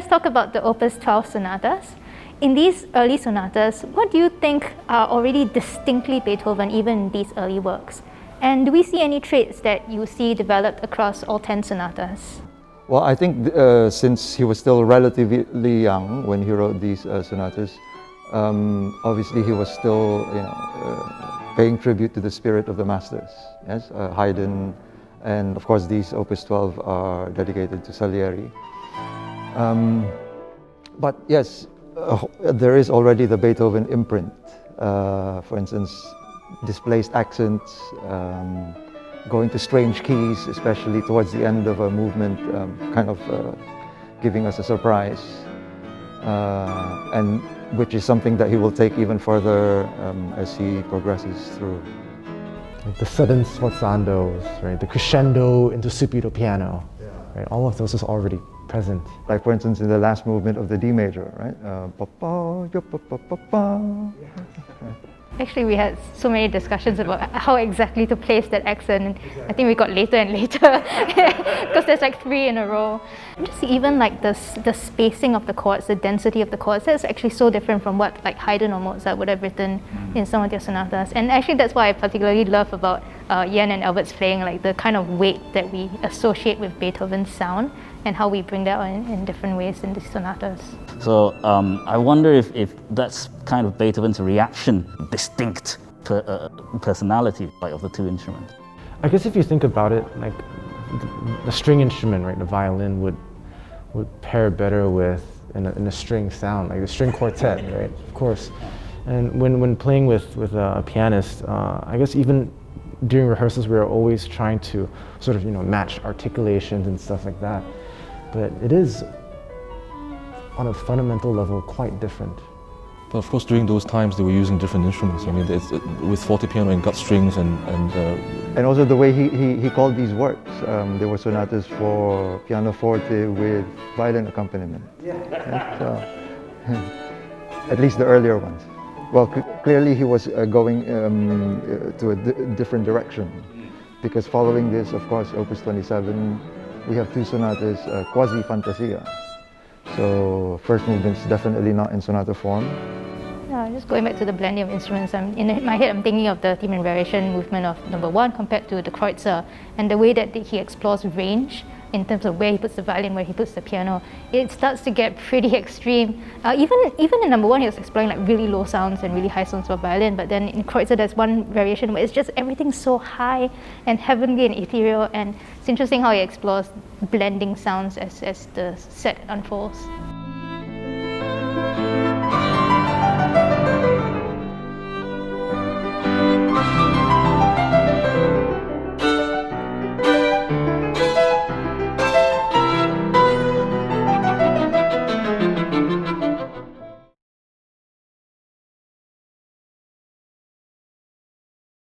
talk about the Opus 12 sonatas. In these early sonatas, what do you think are already distinctly Beethoven, even in these early works? And do we see any traits that you see developed across all 10 sonatas? Well, I think since he was still relatively young when he wrote these sonatas, obviously he was still, paying tribute to the spirit of the masters. Yes, Haydn, and of course these Opus 12 are dedicated to Salieri. But yes, there is already the Beethoven imprint. For instance, displaced accents, going to strange keys, especially towards the end of a movement, giving us a surprise, and which is something that he will take even further as he progresses through. Like the sudden sforzandos, right? The crescendo into subito piano, right? All of those is already present. Like for instance, in the last movement of the D major, right? Actually, we had so many discussions about how exactly to place that accent. And I think we got later and later because there's like 3 in a row. And just even like the spacing of the chords, the density of the chords, that's actually so different from what like Haydn or Mozart would have written in some of their sonatas. And actually, that's why I particularly love about Jan and Albert's playing, like the kind of weight that we associate with Beethoven's sound and how we bring that on in different ways in the sonatas. So I wonder if that's kind of Beethoven's reaction, distinct personality of the 2 instruments. I guess if you think about it, like the string instrument, right, the violin would pair better with in a string sound, like the string quartet, right? Of course. And when playing with a pianist, I guess even during rehearsals we are always trying to sort of match articulations and stuff like that. But it is, on a fundamental level, quite different. But of course, during those times, they were using different instruments. I mean, with fortepiano and gut strings and also the way he called these works. There were sonatas for pianoforte with violin accompaniment. So, at least the earlier ones. Well, clearly he was going to a different direction, because following this, of course, Opus 27, we have 2 sonatas, quasi-fantasia. So first movement's definitely not in sonata form. Just going back to the blending of instruments, in my head I'm thinking of the theme and variation movement of number 1 compared to the Kreutzer, and the way that he explores range in terms of where he puts the violin, where he puts the piano. It starts to get pretty extreme. Even in number 1 he was exploring like really low sounds and really high sounds for violin, but then in Kreutzer there's one variation where it's just everything's so high and heavenly and ethereal, and it's interesting how he explores blending sounds as the set unfolds.